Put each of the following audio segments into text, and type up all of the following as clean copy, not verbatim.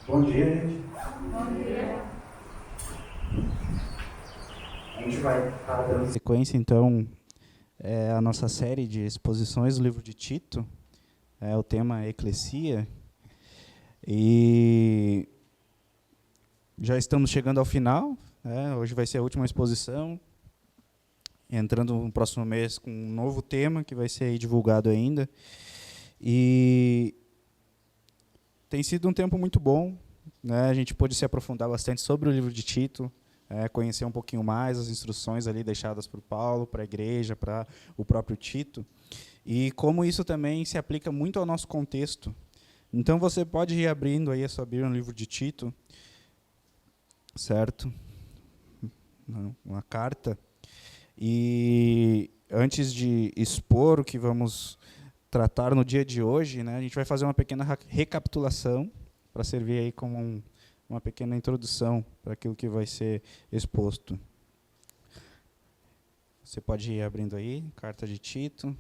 Bom dia, gente. Bom dia. A gente vai estar dando sequência, então, a nossa série de exposições do livro de Tito, o tema é Eclesia, e já estamos chegando ao final, hoje vai ser a última exposição, entrando no próximo mês com um novo tema que vai ser aí divulgado ainda, e tem sido um tempo muito bom, a gente pôde se aprofundar bastante sobre o livro de Tito, conhecer um pouquinho mais as instruções ali deixadas por Paulo, para a igreja, para o próprio Tito, e como isso também se aplica muito ao nosso contexto. Então, você pode ir abrindo aí a sua Bíblia no livro de Tito, certo? Uma carta. E antes de expor o que vamos tratar no dia de hoje, a gente vai fazer uma pequena recapitulação, para servir aí como uma pequena introdução para aquilo que vai ser exposto. Você pode ir abrindo aí, carta de Tito.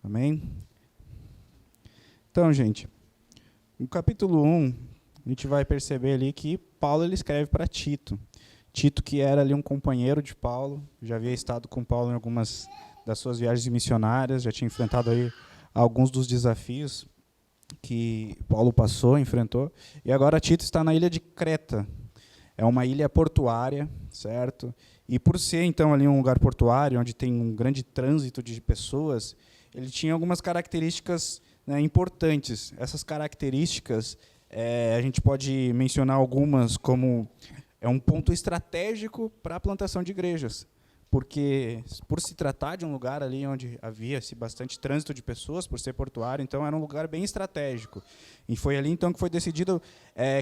Amém? Então, gente, no capítulo 1, a gente vai perceber ali que Paulo ele escreve para Tito. Tito, que era ali um companheiro de Paulo, já havia estado com Paulo em algumas das suas viagens missionárias, já tinha enfrentado aí alguns dos desafios que Paulo passou, enfrentou, e agora Tito está na ilha de Creta. É uma ilha portuária, certo? E por ser, então, ali um lugar portuário, onde tem um grande trânsito de pessoas, ele tinha algumas características importantes. Essas características, a gente pode mencionar algumas como um ponto estratégico para a plantação de igrejas, porque, por se tratar de um lugar ali onde havia-se bastante trânsito de pessoas, por ser portuário, então era um lugar bem estratégico. E foi ali, então, que foi decidido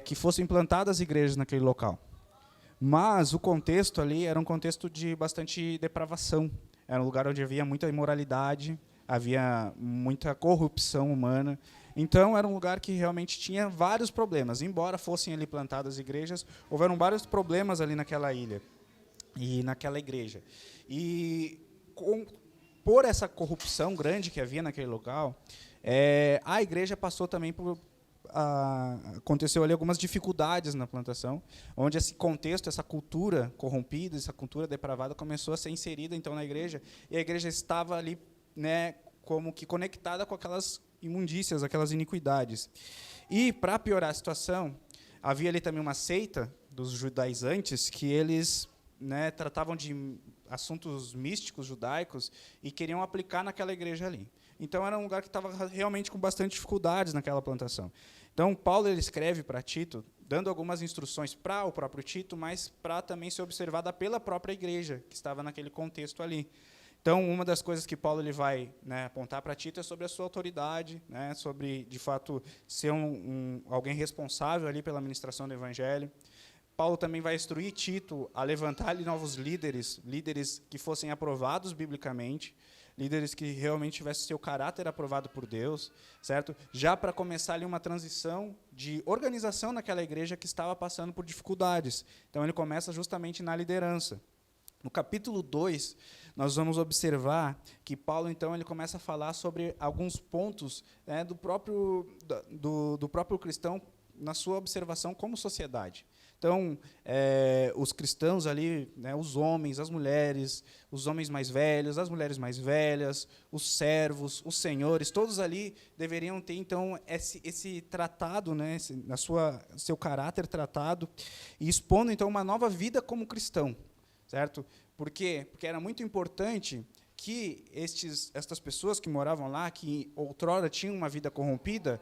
que fossem implantadas igrejas naquele local. Mas o contexto ali era um contexto de bastante depravação. Era um lugar onde havia muita imoralidade, havia muita corrupção humana. Então, era um lugar que realmente tinha vários problemas. Embora fossem ali plantadas igrejas, houveram vários problemas ali naquela ilha e naquela igreja. E, por essa corrupção grande que havia naquele local, a igreja passou também por... aconteceu ali algumas dificuldades na plantação, onde esse contexto, essa cultura corrompida, essa cultura depravada começou a ser inserida então na igreja, e a igreja estava ali, como que conectada com aquelas imundícias, aquelas iniquidades. E, para piorar a situação, havia ali também uma seita dos judaizantes que eles tratavam de assuntos místicos judaicos e queriam aplicar naquela igreja ali. Então, era um lugar que estava realmente com bastante dificuldades naquela plantação. Então, Paulo ele escreve para Tito, dando algumas instruções para o próprio Tito, mas para também ser observada pela própria igreja, que estava naquele contexto ali. Então, uma das coisas que Paulo ele vai apontar para Tito é sobre a sua autoridade, sobre, de fato, ser alguém responsável ali pela ministração do evangelho. Paulo também vai instruir Tito a levantar ali novos líderes que fossem aprovados biblicamente, líderes que realmente tivessem seu caráter aprovado por Deus, certo? Já para começar ali uma transição de organização naquela igreja que estava passando por dificuldades. Então, ele começa justamente na liderança. No capítulo 2, nós vamos observar que Paulo, então, ele começa a falar sobre alguns pontos do próprio cristão na sua observação como sociedade. Então, os cristãos ali, os homens, as mulheres, os homens mais velhos, as mulheres mais velhas, os servos, os senhores, todos ali deveriam ter, então, esse tratado, seu caráter tratado, e expondo, então, uma nova vida como cristão. Certo? Por quê? Porque era muito importante que estas pessoas que moravam lá, que outrora tinham uma vida corrompida,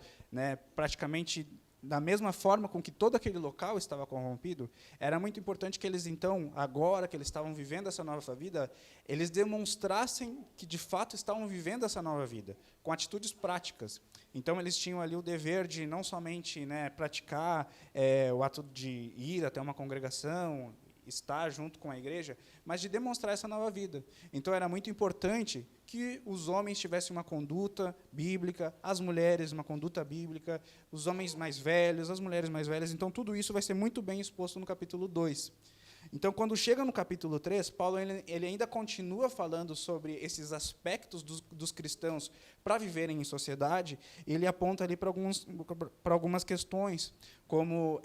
praticamente da mesma forma com que todo aquele local estava corrompido, era muito importante que eles, então, agora que eles estavam vivendo essa nova vida, eles demonstrassem que, de fato, estavam vivendo essa nova vida, com atitudes práticas. Então, eles tinham ali o dever de não somente praticar o ato de ir até uma congregação, estar junto com a igreja, mas de demonstrar essa nova vida. Então, era muito importante que os homens tivessem uma conduta bíblica, as mulheres uma conduta bíblica, os homens mais velhos, as mulheres mais velhas. Então, tudo isso vai ser muito bem exposto no capítulo 2. Então, quando chega no capítulo 3, Paulo ele ainda continua falando sobre esses aspectos dos cristãos para viverem em sociedade, e ele aponta ali para algumas questões, como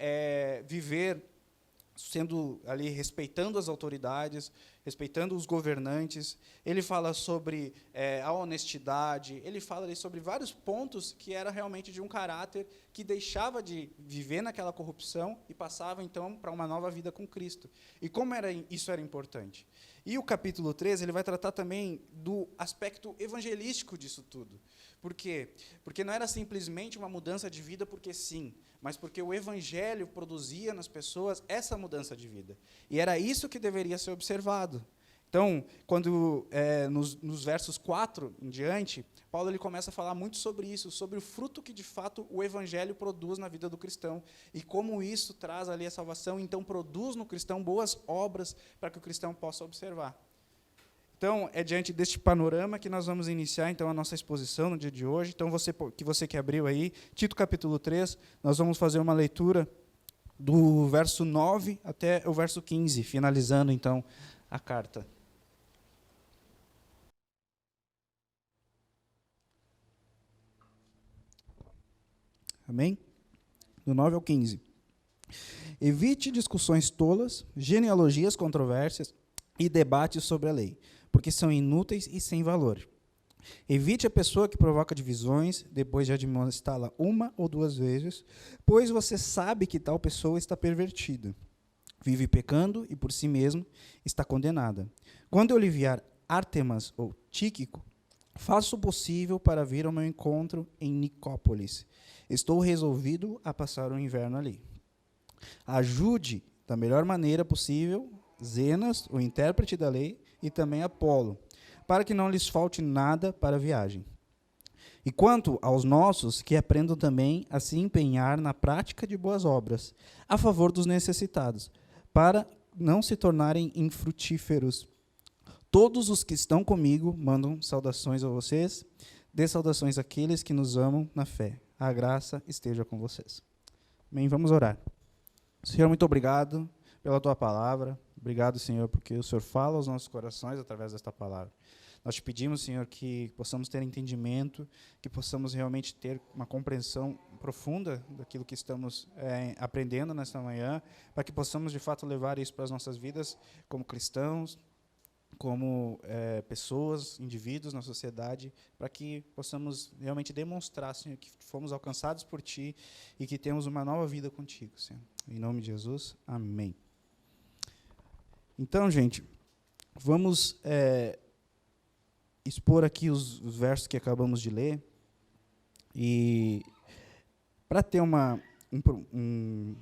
viver sendo ali, respeitando as autoridades, respeitando os governantes. Ele fala sobre a honestidade, ele fala ali sobre vários pontos que era realmente de um caráter que deixava de viver naquela corrupção e passava, então, para uma nova vida com Cristo. E como isso era importante. E o capítulo 13, ele vai tratar também do aspecto evangelístico disso tudo. Por quê? Porque não era simplesmente uma mudança de vida porque sim, mas porque o evangelho produzia nas pessoas essa mudança de vida. E era isso que deveria ser observado. Então, quando nos versos 4 em diante, Paulo ele começa a falar muito sobre isso, sobre o fruto que, de fato, o evangelho produz na vida do cristão, e como isso traz ali a salvação, então produz no cristão boas obras para que o cristão possa observar. Então, é diante deste panorama que nós vamos iniciar, então, a nossa exposição no dia de hoje. Então, você que abriu aí, Tito capítulo 3, nós vamos fazer uma leitura do verso 9 até o verso 15, finalizando, então, a carta. Amém? Do 9 ao 15. Evite discussões tolas, genealogias controversas e debates sobre a lei, porque são inúteis e sem valor. Evite a pessoa que provoca divisões, depois de admoestá-la uma ou duas vezes, pois você sabe que tal pessoa está pervertida. Vive pecando e, por si mesmo, está condenada. Quando eu lhe enviar Ártemas ou Tíquico, faça o possível para vir ao meu encontro em Nicópolis. Estou resolvido a passar o inverno ali. Ajude, da melhor maneira possível, Zenas, o intérprete da lei, e também Apolo, para que não lhes falte nada para a viagem. E quanto aos nossos, que aprendam também a se empenhar na prática de boas obras, a favor dos necessitados, para não se tornarem infrutíferos. Todos os que estão comigo mandam saudações a vocês, dê saudações àqueles que nos amam na fé. A graça esteja com vocês. Amém? Vamos orar. Senhor, muito obrigado pela tua palavra. Obrigado, Senhor, porque o Senhor fala aos nossos corações através desta palavra. Nós te pedimos, Senhor, que possamos ter entendimento, que possamos realmente ter uma compreensão profunda daquilo que estamos aprendendo nesta manhã, para que possamos, de fato, levar isso para as nossas vidas como cristãos, como pessoas, indivíduos na sociedade, para que possamos realmente demonstrar, Senhor, que fomos alcançados por Ti e que temos uma nova vida contigo, Senhor. Em nome de Jesus, amém. Então, gente, vamos expor aqui os versos que acabamos de ler, e para ter um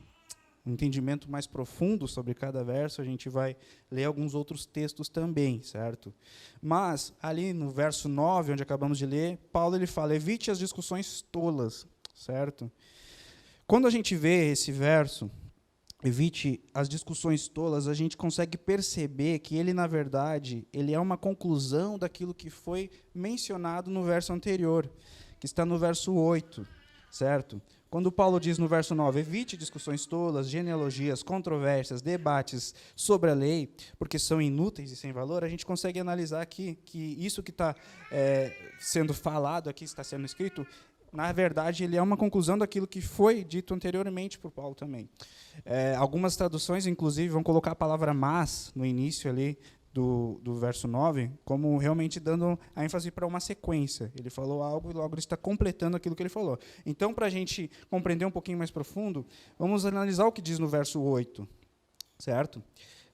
entendimento mais profundo sobre cada verso, a gente vai ler alguns outros textos também, certo? Mas, ali no verso 9, onde acabamos de ler, Paulo ele fala, evite as discussões tolas, certo? Quando a gente vê esse verso, evite as discussões tolas, a gente consegue perceber que ele, na verdade, ele é uma conclusão daquilo que foi mencionado no verso anterior, que está no verso 8, certo? Quando Paulo diz no verso 9, evite discussões tolas, genealogias, controvérsias, debates sobre a lei, porque são inúteis e sem valor, a gente consegue analisar aqui que isso que está sendo falado aqui, está sendo escrito, na verdade, ele é uma conclusão daquilo que foi dito anteriormente por Paulo também. Algumas traduções, inclusive, vão colocar a palavra mas no início ali do verso 9, como realmente dando a ênfase para uma sequência. Ele falou algo e logo ele está completando aquilo que ele falou. Então, para a gente compreender um pouquinho mais profundo, vamos analisar o que diz no verso 8, certo?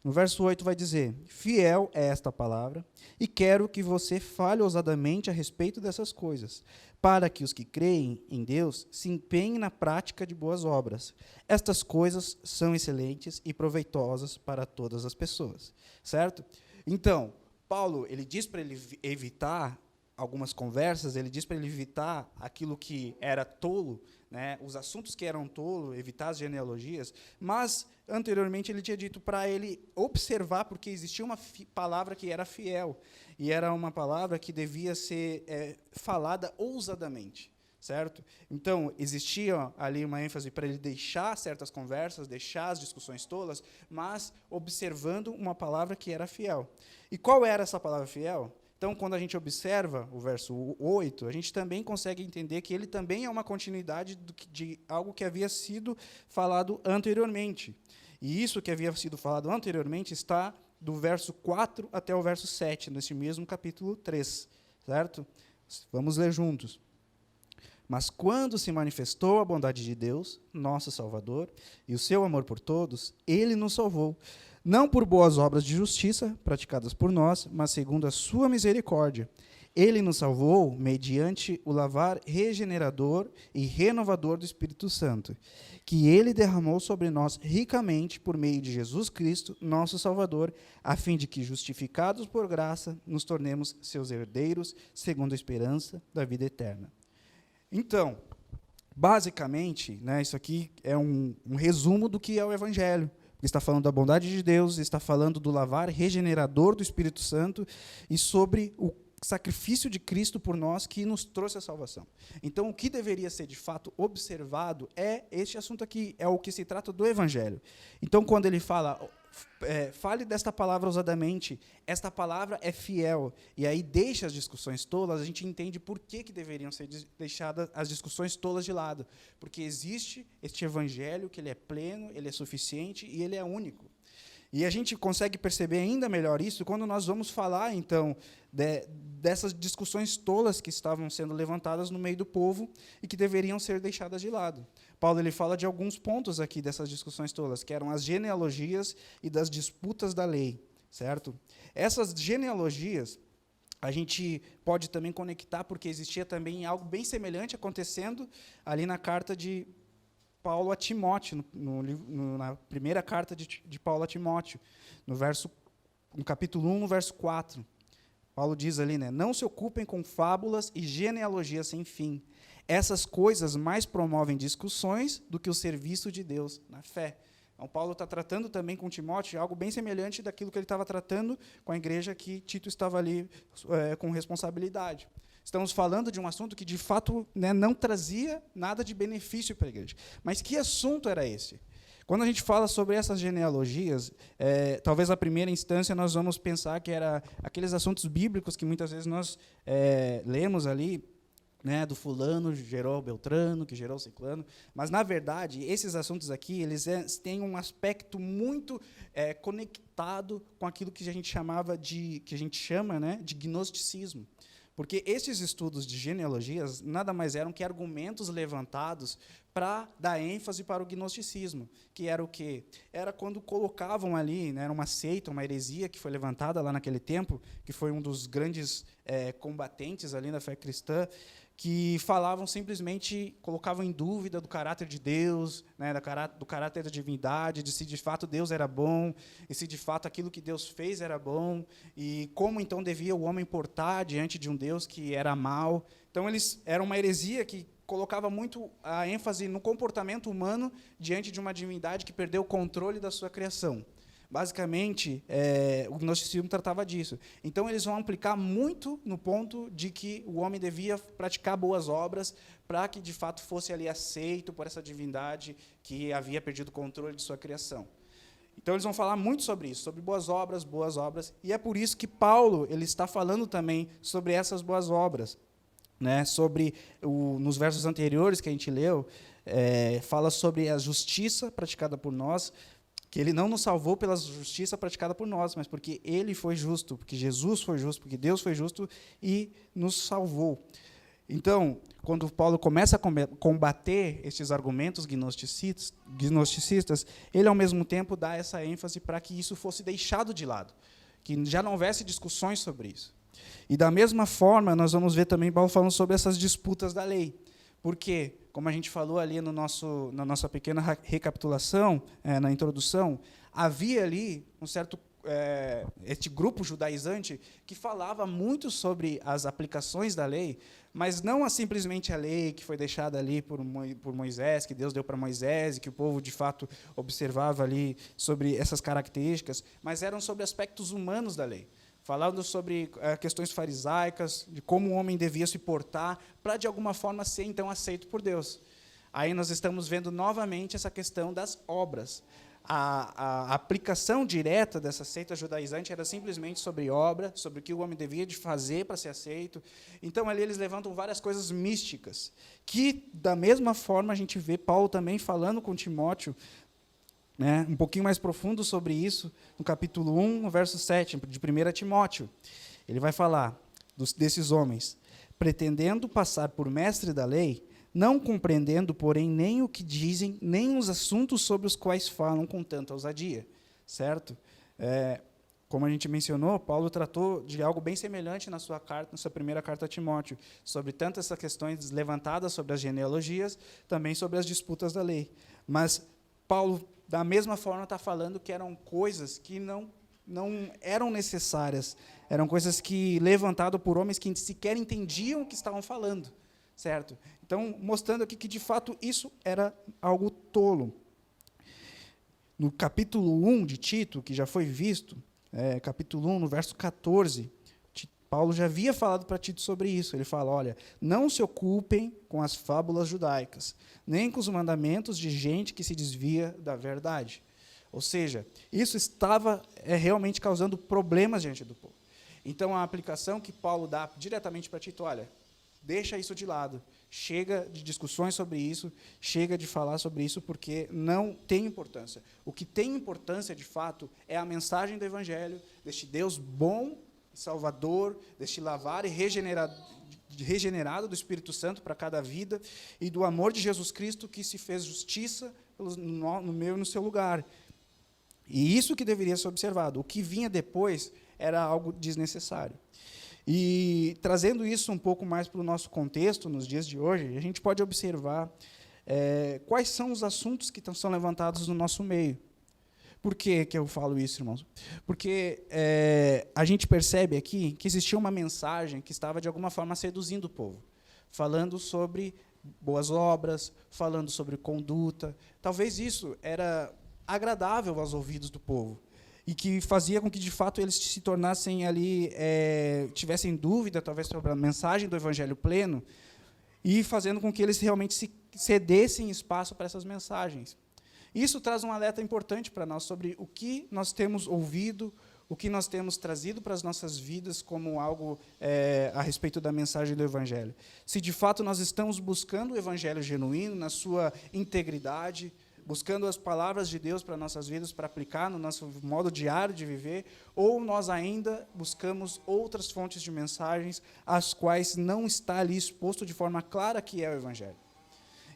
No verso 8 vai dizer, fiel é esta palavra, e quero que você fale ousadamente a respeito dessas coisas, para que os que creem em Deus se empenhem na prática de boas obras. Estas coisas são excelentes e proveitosas para todas as pessoas, certo? Então, Paulo, ele diz para ele evitar algumas conversas, ele diz para ele evitar aquilo que era tolo, né, os assuntos que eram tolo, evitar as genealogias, mas, anteriormente, ele tinha dito para ele observar, porque existia uma palavra que era fiel, e era uma palavra que devia ser falada ousadamente, certo? Então, existia ali uma ênfase para ele deixar certas conversas, deixar as discussões tolas, mas observando uma palavra que era fiel. E qual era essa palavra fiel? Então, quando a gente observa o verso 8, a gente também consegue entender que ele também é uma continuidade de algo que havia sido falado anteriormente. E isso que havia sido falado anteriormente está do verso 4 até o verso 7, nesse mesmo capítulo 3, certo? Vamos ler juntos. Mas quando se manifestou a bondade de Deus, nosso Salvador, e o seu amor por todos, ele nos salvou, não por boas obras de justiça praticadas por nós, mas segundo a sua misericórdia. Ele nos salvou mediante o lavar regenerador e renovador do Espírito Santo, que ele derramou sobre nós ricamente por meio de Jesus Cristo, nosso Salvador, a fim de que, justificados por graça, nos tornemos seus herdeiros, segundo a esperança da vida eterna. Então, basicamente, né, isso aqui é um resumo do que é o Evangelho. Está falando da bondade de Deus, está falando do lavar regenerador do Espírito Santo e sobre o sacrifício de Cristo por nós que nos trouxe a salvação. Então, o que deveria ser, de fato, observado é este assunto aqui, é o que se trata do Evangelho. Então, quando ele fala, fale desta palavra ousadamente, esta palavra é fiel, e aí deixa as discussões tolas, a gente entende por que deveriam ser deixadas as discussões tolas de lado. Porque existe este Evangelho, que ele é pleno, ele é suficiente e ele é único. E a gente consegue perceber ainda melhor isso quando nós vamos falar, então, dessas discussões tolas que estavam sendo levantadas no meio do povo e que deveriam ser deixadas de lado. Paulo ele fala de alguns pontos aqui dessas discussões tolas, que eram as genealogias e das disputas da lei, certo? Essas genealogias a gente pode também conectar, porque existia também algo bem semelhante acontecendo ali na carta de Paulo a Timóteo, na primeira carta de Paulo a Timóteo, no capítulo 1, no verso 4. Paulo diz ali, né, não se ocupem com fábulas e genealogias sem fim. Essas coisas mais promovem discussões do que o serviço de Deus na fé. Então, Paulo está tratando também com Timóteo algo bem semelhante daquilo que ele estava tratando com a igreja que Tito estava ali com responsabilidade. Estamos falando de um assunto que, de fato, né, não trazia nada de benefício para a igreja. Mas que assunto era esse? Quando a gente fala sobre essas genealogias, talvez à primeira instância nós vamos pensar que era aqueles assuntos bíblicos que muitas vezes nós lemos ali, né, do fulano gerou Beltrano, que gerou Ciclano, mas, na verdade, esses assuntos aqui eles têm um aspecto muito conectado com aquilo que a gente chama, né, de gnosticismo. Porque esses estudos de genealogias nada mais eram que argumentos levantados para dar ênfase para o gnosticismo, que era o quê? Era quando colocavam ali, né, era uma seita, uma heresia que foi levantada lá naquele tempo, que foi um dos grandes combatentes ali da fé cristã, que falavam simplesmente, colocavam em dúvida do caráter de Deus, né, do caráter da divindade, de se de fato Deus era bom, e se de fato aquilo que Deus fez era bom, e como então devia o homem portar diante de um Deus que era mau. Então, era uma heresia que colocava muito a ênfase no comportamento humano diante de uma divindade que perdeu o controle da sua criação. Basicamente, o gnosticismo tratava disso. Então, eles vão aplicar muito no ponto de que o homem devia praticar boas obras para que, de fato, fosse ali aceito por essa divindade que havia perdido o controle de sua criação. Então, eles vão falar muito sobre isso, sobre boas obras, e é por isso que Paulo ele está falando também sobre essas boas obras. Né, nos versos anteriores que a gente leu, fala sobre a justiça praticada por nós, que ele não nos salvou pela justiça praticada por nós, mas porque ele foi justo, porque Jesus foi justo, porque Deus foi justo e nos salvou. Então, quando Paulo começa a combater esses argumentos gnosticistas, ele, ao mesmo tempo, dá essa ênfase para que isso fosse deixado de lado, que já não houvesse discussões sobre isso. E, da mesma forma, nós vamos ver também Paulo falando sobre essas disputas da lei. Porque, como a gente falou ali na nossa pequena recapitulação, na introdução, havia ali um certo este grupo judaizante que falava muito sobre as aplicações da lei, mas não simplesmente a lei que foi deixada ali por Moisés, que Deus deu para Moisés, e que o povo, de fato, observava ali sobre essas características, mas eram sobre aspectos humanos da lei. falando sobre questões farisaicas, de como o homem devia se portar, para, de alguma forma, ser, então, aceito por Deus. Aí nós estamos vendo novamente essa questão das obras. A aplicação direta dessa seita judaizante era simplesmente sobre obra, sobre o que o homem devia de fazer para ser aceito. Então, ali eles levantam várias coisas místicas, que, da mesma forma, a gente vê Paulo também falando com Timóteo, né, um pouquinho mais profundo sobre isso, no capítulo 1, no verso 7, de 1 Timóteo. Ele vai falar desses homens, pretendendo passar por mestre da lei, não compreendendo, porém, nem o que dizem, nem os assuntos sobre os quais falam com tanta ousadia. Certo? Como a gente mencionou, Paulo tratou de algo bem semelhante na sua primeira carta a Timóteo, sobre tanto essas questões levantadas sobre as genealogias, também sobre as disputas da lei. Mas Paulo, da mesma forma, está falando que eram coisas que não eram necessárias, eram coisas que levantadas por homens que sequer entendiam o que estavam falando. Certo? Então, mostrando aqui que, de fato, isso era algo tolo. No capítulo 1 de Tito, que já foi visto, capítulo 1, no verso 14, Paulo já havia falado para Tito sobre isso. Ele fala, olha, não se ocupem com as fábulas judaicas, nem com os mandamentos de gente que se desvia da verdade. Ou seja, isso estava realmente causando problemas diante do povo. Então, a aplicação que Paulo dá diretamente para Tito, olha, deixa isso de lado, chega de discussões sobre isso, chega de falar sobre isso, porque não tem importância. O que tem importância, de fato, é a mensagem do Evangelho, deste Deus bom e salvador, deste lavar e regenerado do Espírito Santo para cada vida, e do amor de Jesus Cristo, que se fez justiça no meu e no seu lugar. E isso que deveria ser observado. O que vinha depois era algo desnecessário. E, trazendo isso um pouco mais para o nosso contexto, nos dias de hoje, a gente pode observar quais são os assuntos que são levantados no nosso meio. Por que eu falo isso, irmãos? Porque a gente percebe aqui que existia uma mensagem que estava, de alguma forma, seduzindo o povo, falando sobre boas obras, falando sobre conduta. Talvez isso era agradável aos ouvidos do povo, e que fazia com que, de fato, eles se tornassem ali, tivessem dúvida, talvez, sobre a mensagem do Evangelho pleno, e fazendo com que eles realmente se cedessem espaço para essas mensagens. Isso traz um alerta importante para nós sobre o que nós temos ouvido, o que nós temos trazido para as nossas vidas como algo a respeito da mensagem do Evangelho. Se, de fato, nós estamos buscando o Evangelho genuíno, na sua integridade, buscando as palavras de Deus para nossas vidas, para aplicar no nosso modo diário de viver, ou nós ainda buscamos outras fontes de mensagens, as quais não está ali exposto de forma clara que é o Evangelho.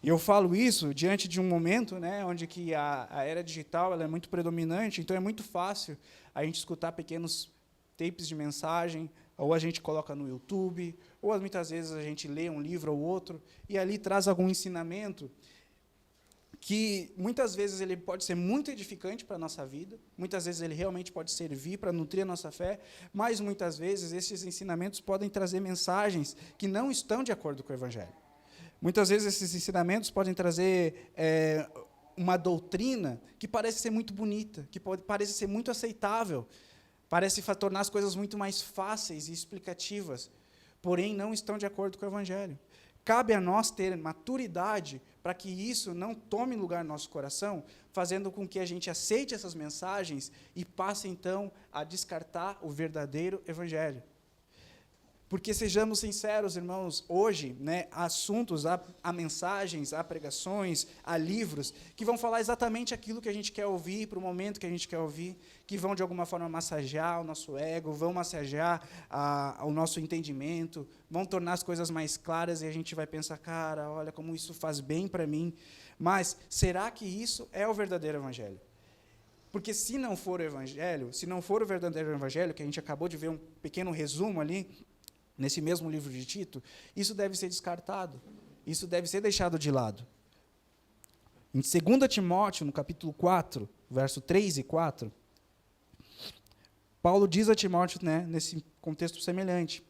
E eu falo isso diante de um momento, né, onde que a era digital ela é muito predominante, então é muito fácil a gente escutar pequenos tapes de mensagem, ou a gente coloca no YouTube, ou muitas vezes a gente lê um livro ou outro, e ali traz algum ensinamento que muitas vezes ele pode ser muito edificante para a nossa vida, muitas vezes ele realmente pode servir para nutrir a nossa fé, mas muitas vezes esses ensinamentos podem trazer mensagens que não estão de acordo com o Evangelho. Muitas vezes esses ensinamentos podem trazer uma doutrina que parece ser muito bonita, que parece ser muito aceitável, parece tornar as coisas muito mais fáceis e explicativas, porém não estão de acordo com o Evangelho. Cabe a nós ter maturidade para que isso não tome lugar no nosso coração, fazendo com que a gente aceite essas mensagens e passe, então, a descartar o verdadeiro Evangelho. Porque, sejamos sinceros, irmãos, hoje, né, há assuntos, há mensagens, há pregações, há livros que vão falar exatamente aquilo que a gente quer ouvir, para o momento que a gente quer ouvir, que vão, de alguma forma, massagear o nosso ego, vão massagear o nosso entendimento, vão tornar as coisas mais claras, e a gente vai pensar, cara, olha como isso faz bem para mim. Mas, será que isso é o verdadeiro Evangelho? Porque, se não for o Evangelho, se não for o verdadeiro Evangelho, que a gente acabou de ver um pequeno resumo ali, nesse mesmo livro de Tito, isso deve ser descartado, isso deve ser deixado de lado. Em 2 Timóteo, no capítulo 4, verso 3 e 4, Paulo diz a Timóteo, né, nesse contexto semelhante,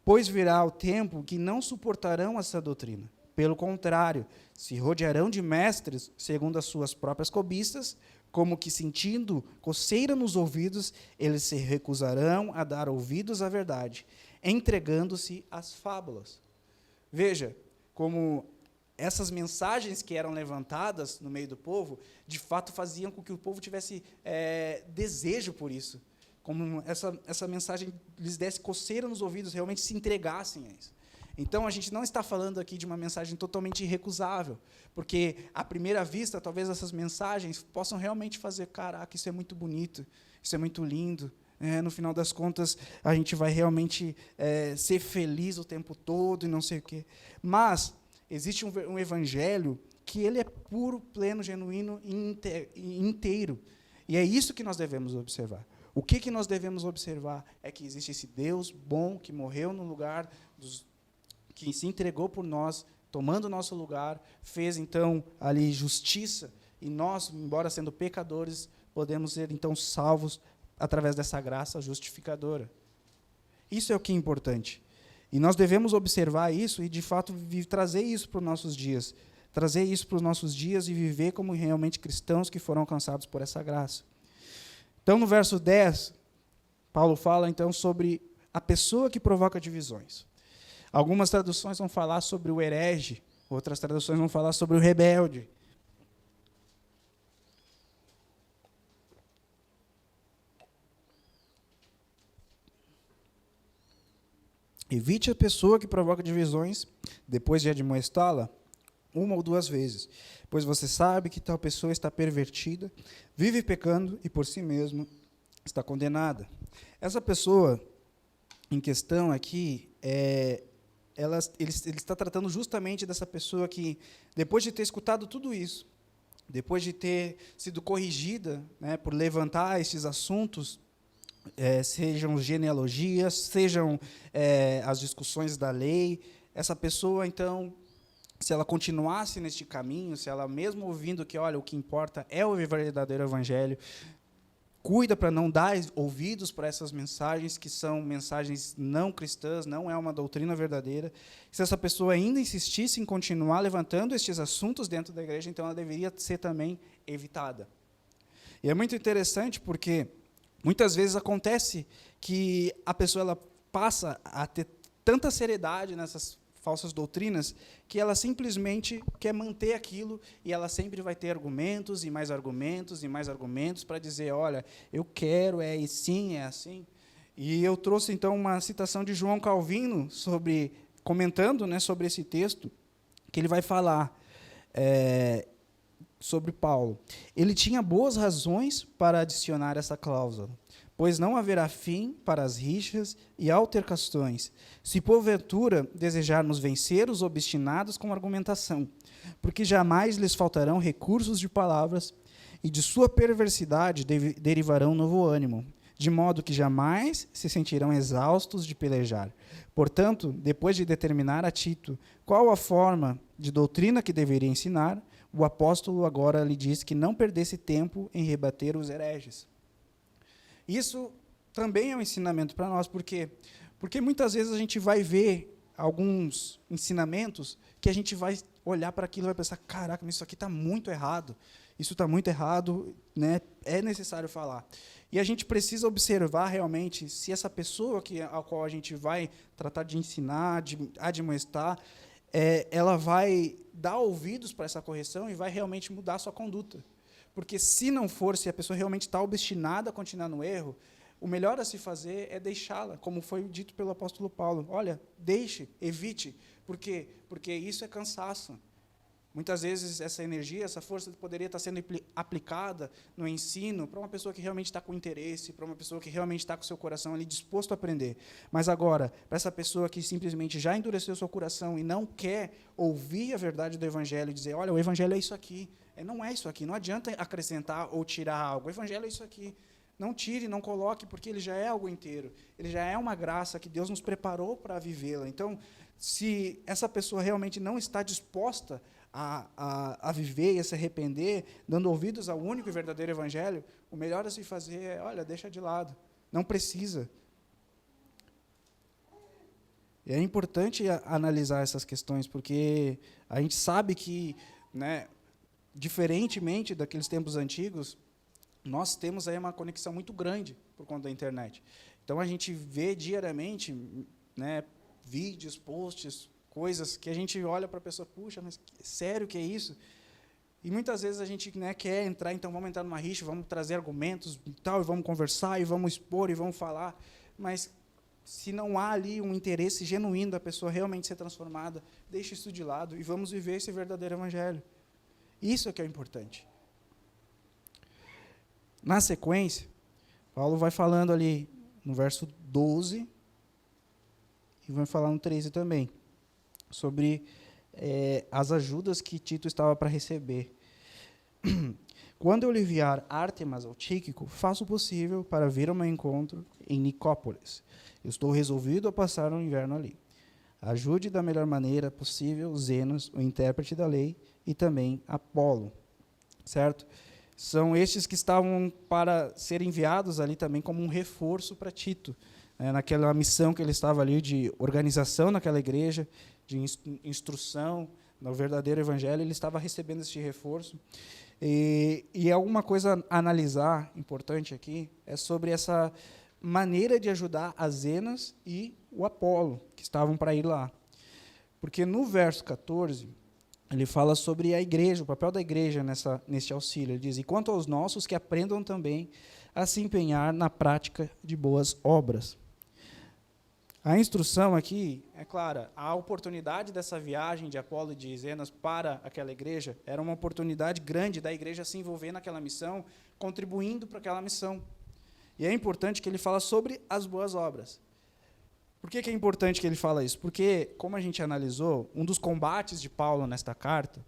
pois virá o tempo que não suportarão essa doutrina, pelo contrário, se rodearão de mestres segundo as suas próprias cobiças, como que sentindo coceira nos ouvidos, eles se recusarão a dar ouvidos à verdade, entregando-se às fábulas. Veja como essas mensagens que eram levantadas no meio do povo, de fato faziam com que o povo tivesse desejo por isso. Como essa mensagem lhes desse coceira nos ouvidos, realmente se entregassem a isso. Então, a gente não está falando aqui de uma mensagem totalmente irrecusável, porque, à primeira vista, talvez essas mensagens possam realmente fazer, caraca, isso é muito bonito, isso é muito lindo, no final das contas, a gente vai realmente ser feliz o tempo todo e não sei o quê. Mas existe um evangelho que ele é puro, pleno, genuíno e inteiro. E é isso que nós devemos observar. O que nós devemos observar é que existe esse Deus bom que morreu no lugar que se entregou por nós, tomando o nosso lugar, fez, então, ali justiça, e nós, embora sendo pecadores, podemos ser, então, salvos através dessa graça justificadora. Isso é o que é importante. E nós devemos observar isso e, de fato, trazer isso para os nossos dias. Trazer isso para os nossos dias e viver como realmente cristãos que foram alcançados por essa graça. Então, no verso 10, Paulo fala, então, sobre a pessoa que provoca divisões. Algumas traduções vão falar sobre o herege, outras traduções vão falar sobre o rebelde. Evite a pessoa que provoca divisões, depois de admoestá-la, uma ou duas vezes, pois você sabe que tal pessoa está pervertida, vive pecando e por si mesmo está condenada. Essa pessoa em questão aqui, ele está tratando justamente dessa pessoa que, depois de ter escutado tudo isso, depois de ter sido corrigida, por levantar esses assuntos, sejam genealogias, sejam as discussões da lei, essa pessoa, então, se ela continuasse neste caminho, se ela mesmo ouvindo que, olha, o que importa é o verdadeiro evangelho, cuida para não dar ouvidos para essas mensagens, que são mensagens não cristãs, não é uma doutrina verdadeira. Se essa pessoa ainda insistisse em continuar levantando estes assuntos dentro da igreja, então ela deveria ser também evitada. E é muito interessante porque muitas vezes acontece que a pessoa ela passa a ter tanta seriedade nessas falsas doutrinas, que ela simplesmente quer manter aquilo, e ela sempre vai ter argumentos, e mais argumentos, e mais argumentos, para dizer, olha, eu quero, é assim, é assim. E eu trouxe, então, uma citação de João Calvino, comentando, sobre esse texto, que ele vai falar sobre Paulo. Ele tinha boas razões para adicionar essa cláusula, pois não haverá fim para as rixas e altercações, se porventura desejarmos vencer os obstinados com argumentação, porque jamais lhes faltarão recursos de palavras, e de sua perversidade derivarão novo ânimo, de modo que jamais se sentirão exaustos de pelejar. Portanto, depois de determinar a Tito qual a forma de doutrina que deveria ensinar, o apóstolo agora lhe diz que não perdesse tempo em rebater os hereges. Isso também é um ensinamento para nós, porque muitas vezes a gente vai ver alguns ensinamentos que a gente vai olhar para aquilo e vai pensar, caraca, mas isso aqui está muito errado, é necessário falar. E a gente precisa observar realmente se essa pessoa a qual a gente vai tratar de ensinar, de admoestar, ela vai dar ouvidos para essa correção e vai realmente mudar a sua conduta. Porque se não for, se a pessoa realmente está obstinada a continuar no erro, o melhor a se fazer é deixá-la, como foi dito pelo apóstolo Paulo. Olha, deixe, evite. Por quê? Porque isso é cansaço. Muitas vezes essa energia, essa força poderia estar sendo aplicada no ensino para uma pessoa que realmente está com interesse, para uma pessoa que realmente está com o seu coração ali disposto a aprender. Mas agora, para essa pessoa que simplesmente já endureceu o seu coração e não quer ouvir a verdade do evangelho e dizer, olha, o evangelho é isso aqui. Não é isso aqui, não adianta acrescentar ou tirar algo. O evangelho é isso aqui. Não tire, não coloque, porque ele já é algo inteiro. Ele já é uma graça que Deus nos preparou para vivê-la. Então, se essa pessoa realmente não está disposta a viver e a se arrepender, dando ouvidos ao único e verdadeiro evangelho, o melhor a se fazer é, olha, deixa de lado. Não precisa. E é importante analisar essas questões, porque a gente sabe que, diferentemente daqueles tempos antigos, nós temos aí uma conexão muito grande por conta da internet. Então, a gente vê diariamente, né, vídeos, posts, coisas que a gente olha para a pessoa, puxa, mas sério que é isso? E muitas vezes a gente, né, quer entrar, então vamos entrar numa rixa, vamos trazer argumentos e tal, e vamos conversar, e vamos expor, e vamos falar, mas se não há ali um interesse genuíno da pessoa realmente ser transformada, deixe isso de lado e vamos viver esse verdadeiro evangelho. Isso é que é importante. Na sequência, Paulo vai falando ali no verso 12, e vai falar no 13 também, sobre as ajudas que Tito estava para receber. Quando eu lhe enviar Ártemas ou Tíquico, faço o possível para vir ao meu encontro em Nicópolis. Eu estou resolvido a passar o inverno ali. Ajude da melhor maneira possível Zenas, o intérprete da lei, e também Apolo. Certo? São estes que estavam para ser enviados ali também como um reforço para Tito, né, naquela missão que ele estava ali de organização naquela igreja, de instrução no verdadeiro evangelho, ele estava recebendo este reforço. E alguma coisa a analisar, importante aqui, é sobre essa maneira de ajudar a Zenas e o Apolo, que estavam para ir lá. Porque no verso 14, ele fala sobre a igreja, o papel da igreja neste auxílio. Ele diz, e quanto aos nossos, que aprendam também a se empenhar na prática de boas obras. A instrução aqui, é clara, a oportunidade dessa viagem de Apolo e de Zenas para aquela igreja era uma oportunidade grande da igreja se envolver naquela missão, contribuindo para aquela missão. E é importante que ele fala sobre as boas obras. Por que é importante que ele fala isso? Porque, como a gente analisou, um dos combates de Paulo nesta carta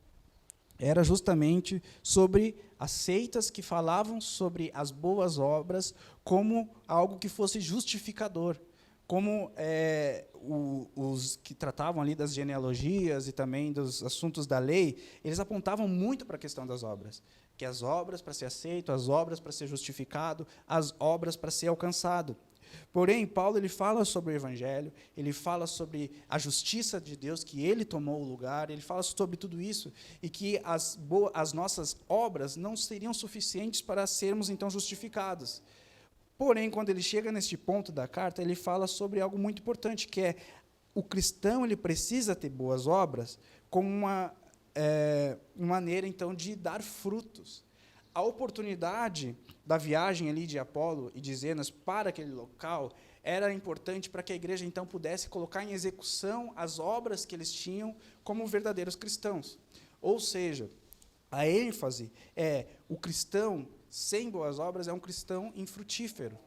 era justamente sobre as seitas que falavam sobre as boas obras como algo que fosse justificador. Como os que tratavam ali das genealogias e também dos assuntos da lei, eles apontavam muito para a questão das obras, que as obras para ser aceito, as obras para ser justificado, as obras para ser alcançado. Porém, Paulo ele fala sobre o evangelho, ele fala sobre a justiça de Deus, que ele tomou o lugar, ele fala sobre tudo isso, e que as nossas obras não seriam suficientes para sermos, então, justificados. Porém, quando ele chega neste ponto da carta, ele fala sobre algo muito importante, que é o cristão ele precisa ter boas obras como uma maneira, então, de dar frutos. A oportunidade da viagem ali de Apolo e de Zenas para aquele local era importante para que a igreja, então, pudesse colocar em execução as obras que eles tinham como verdadeiros cristãos. Ou seja, a ênfase é o cristão sem boas obras é um cristão infrutífero.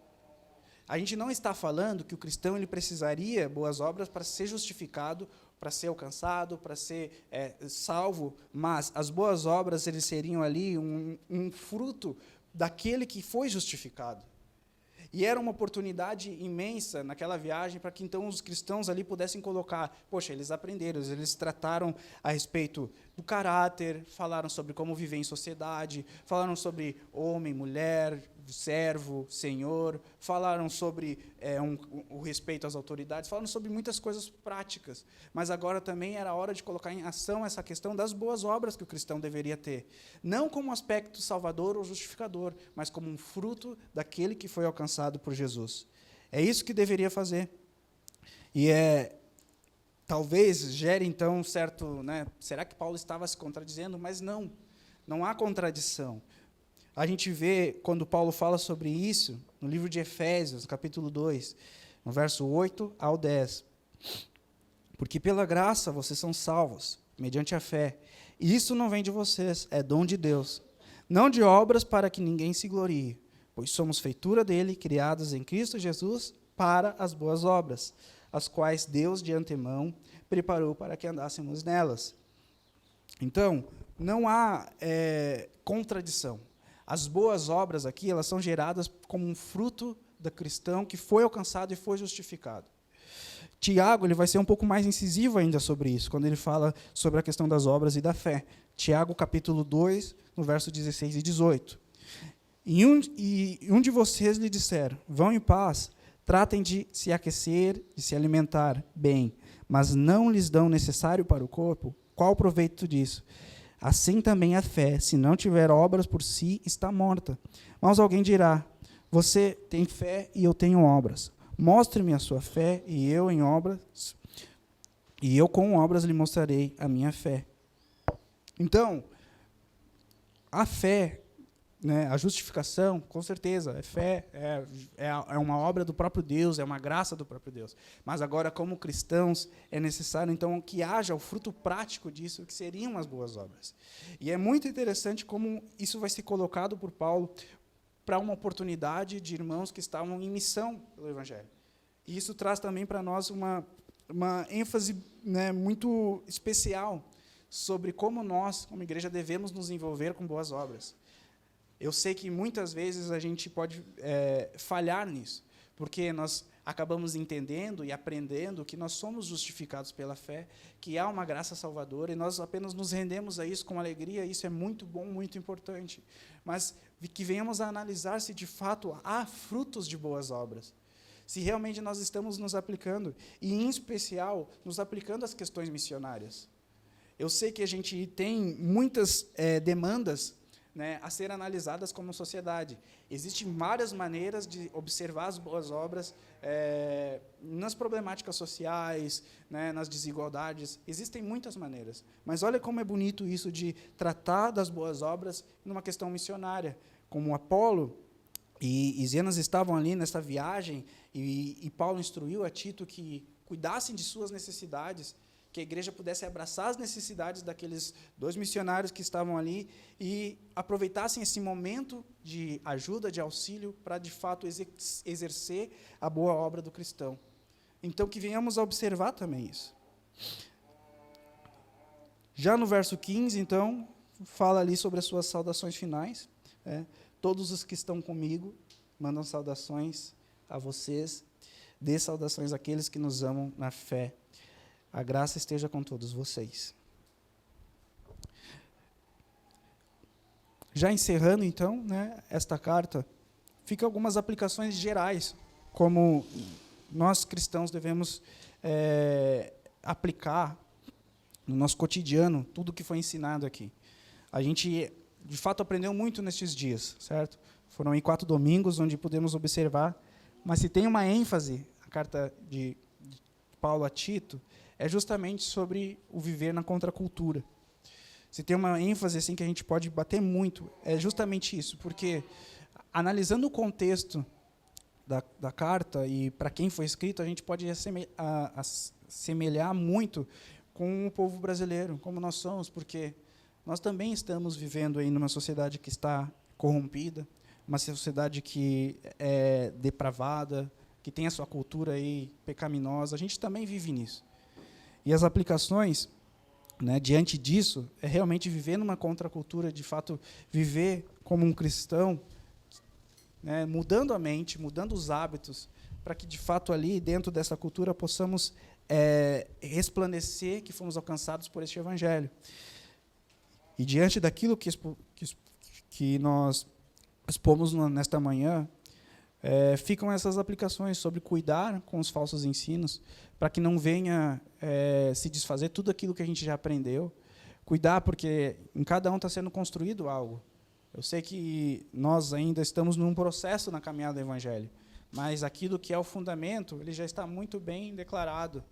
A gente não está falando que o cristão ele precisaria boas obras para ser justificado, para ser alcançado, para ser salvo, mas as boas obras eles seriam ali um fruto daquele que foi justificado. E era uma oportunidade imensa naquela viagem para que então os cristãos ali pudessem colocar, poxa, eles aprenderam, eles trataram a respeito do caráter, falaram sobre como viver em sociedade, falaram sobre homem, mulher, servo, senhor, falaram sobre o respeito às autoridades, falaram sobre muitas coisas práticas, mas agora também era a hora de colocar em ação essa questão das boas obras que o cristão deveria ter, não como um aspecto salvador ou justificador, mas como um fruto daquele que foi alcançado por Jesus. É isso que deveria fazer. E talvez gere então um certo, né, será que Paulo estava se contradizendo? Mas não há contradição. A gente vê, quando Paulo fala sobre isso, no livro de Efésios, capítulo 2, no verso 8 ao 10. Porque pela graça vocês são salvos, mediante a fé. E isso não vem de vocês, é dom de Deus. Não de obras para que ninguém se glorie, pois somos feitura dele, criados em Cristo Jesus, para as boas obras, as quais Deus de antemão preparou para que andássemos nelas. Então, não há contradição. As boas obras aqui, elas são geradas como um fruto do cristão que foi alcançado e foi justificado. Tiago ele vai ser um pouco mais incisivo ainda sobre isso, quando ele fala sobre a questão das obras e da fé. Tiago, capítulo 2, no verso 16 e 18. E um de vocês lhe disser, vão em paz, tratem de se aquecer, de se alimentar bem, mas não lhes dão o necessário para o corpo, qual o proveito disso? Assim também a fé, se não tiver obras por si, está morta. Mas alguém dirá: você tem fé e eu tenho obras. Mostre-me a sua fé e eu com obras lhe mostrarei a minha fé. Então, a fé, né, a justificação, com certeza, é fé, é uma obra do próprio Deus, é uma graça do próprio Deus. Mas agora, como cristãos, é necessário, então, que haja o fruto prático disso, que seriam as boas obras. E é muito interessante como isso vai ser colocado por Paulo para uma oportunidade de irmãos que estavam em missão pelo Evangelho. E isso traz também para nós uma ênfase, né, muito especial sobre como nós, como igreja, devemos nos envolver com boas obras. Eu sei que muitas vezes a gente pode falhar nisso, porque nós acabamos entendendo e aprendendo que nós somos justificados pela fé, que há uma graça salvadora, e nós apenas nos rendemos a isso com alegria. Isso é muito bom, muito importante. Mas que venhamos a analisar se, de fato, há frutos de boas obras. Se realmente nós estamos nos aplicando, e, em especial, nos aplicando às questões missionárias. Eu sei que a gente tem muitas demandas, né, a ser analisadas como sociedade. Existem várias maneiras de observar as boas obras nas problemáticas sociais, né, nas desigualdades. Existem muitas maneiras. Mas olha como é bonito isso de tratar das boas obras numa questão missionária. Como Apolo e Zenas estavam ali nessa viagem, e Paulo instruiu a Tito que cuidassem de suas necessidades, que a igreja pudesse abraçar as necessidades daqueles 2 missionários que estavam ali e aproveitassem esse momento de ajuda, de auxílio, para, de fato, exercer a boa obra do cristão. Então, que venhamos a observar também isso. Já no verso 15, então, fala ali sobre as suas saudações finais. Todos os que estão comigo mandam saudações a vocês. Dê saudações àqueles que nos amam na fé. A graça esteja com todos vocês. Já encerrando, então, né, esta carta, ficam algumas aplicações gerais, como nós cristãos devemos aplicar no nosso cotidiano tudo o que foi ensinado aqui. A gente, de fato, aprendeu muito nestes dias, certo? Foram em 4 domingos onde pudemos observar, mas se tem uma ênfase, a carta de Paulo a Tito, é justamente sobre o viver na contracultura. Se tem uma ênfase assim que a gente pode bater muito, é justamente isso, porque, analisando o contexto da carta e para quem foi escrito, a gente pode assemelhar muito com o povo brasileiro, como nós somos, porque nós também estamos vivendo aí numa sociedade que está corrompida, uma sociedade que é depravada, que tem a sua cultura aí pecaminosa. A gente também vive nisso. E as aplicações, né, diante disso, é realmente viver numa contracultura, de fato, viver como um cristão, né, mudando a mente, mudando os hábitos, para que, de fato, ali, dentro dessa cultura, possamos resplandecer que fomos alcançados por este Evangelho. E, diante daquilo que nós expomos nesta manhã, ficam essas aplicações sobre cuidar com os falsos ensinos, para que não venha se desfazer tudo aquilo que a gente já aprendeu. Cuidar, porque em cada um está sendo construído algo. Eu sei que nós ainda estamos num processo na caminhada do Evangelho, mas aquilo que é o fundamento, ele já está muito bem declarado.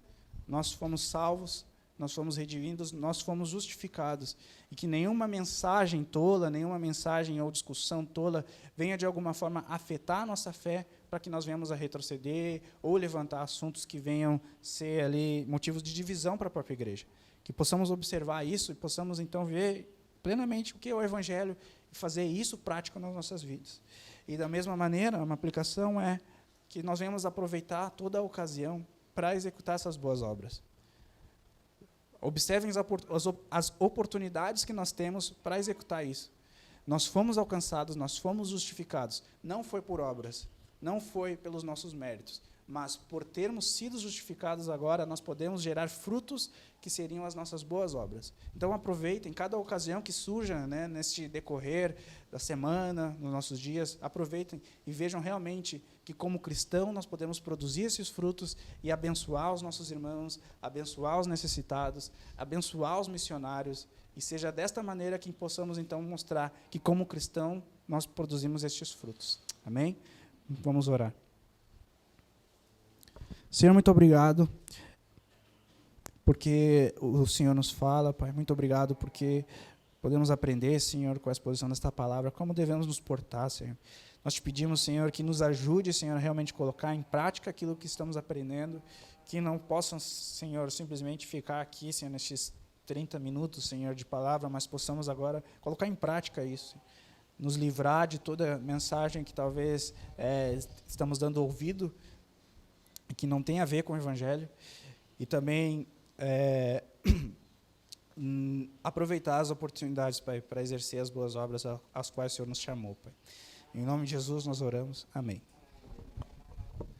Nós fomos salvos, nós fomos redimidos, nós fomos justificados. E que nenhuma mensagem tola, nenhuma mensagem ou discussão tola venha, de alguma forma, afetar a nossa fé, para que nós venhamos a retroceder ou levantar assuntos que venham ser ali motivos de divisão para a própria igreja. Que possamos observar isso e possamos, então, ver plenamente o que é o Evangelho e fazer isso prático nas nossas vidas. E, da mesma maneira, uma aplicação é que nós venhamos aproveitar toda a ocasião para executar essas boas obras. Observem as oportunidades que nós temos para executar isso. Nós fomos alcançados, nós fomos justificados. Não foi por obras, não foi pelos nossos méritos, mas por termos sido justificados agora, nós podemos gerar frutos que seriam as nossas boas obras. Então aproveitem cada ocasião que surja, né, neste decorrer da semana, nos nossos dias, aproveitem e vejam realmente que como cristão nós podemos produzir esses frutos e abençoar os nossos irmãos, abençoar os necessitados, abençoar os missionários, e seja desta maneira que possamos então mostrar que como cristão nós produzimos estes frutos. Amém? Vamos orar. Senhor, muito obrigado, porque o Senhor nos fala, Pai, muito obrigado, porque podemos aprender, Senhor, com a exposição desta palavra, como devemos nos portar, Senhor. Nós te pedimos, Senhor, que nos ajude, Senhor, a realmente colocar em prática aquilo que estamos aprendendo, que não possam, Senhor, simplesmente ficar aqui, Senhor, nestes 30 minutos, Senhor, de palavra, mas possamos agora colocar em prática isso, nos livrar de toda mensagem que talvez estamos dando ouvido, que não tem a ver com o Evangelho, e também aproveitar as oportunidades, Pai, para exercer as boas obras às quais o Senhor nos chamou, Pai. Em nome de Jesus nós oramos. Amém.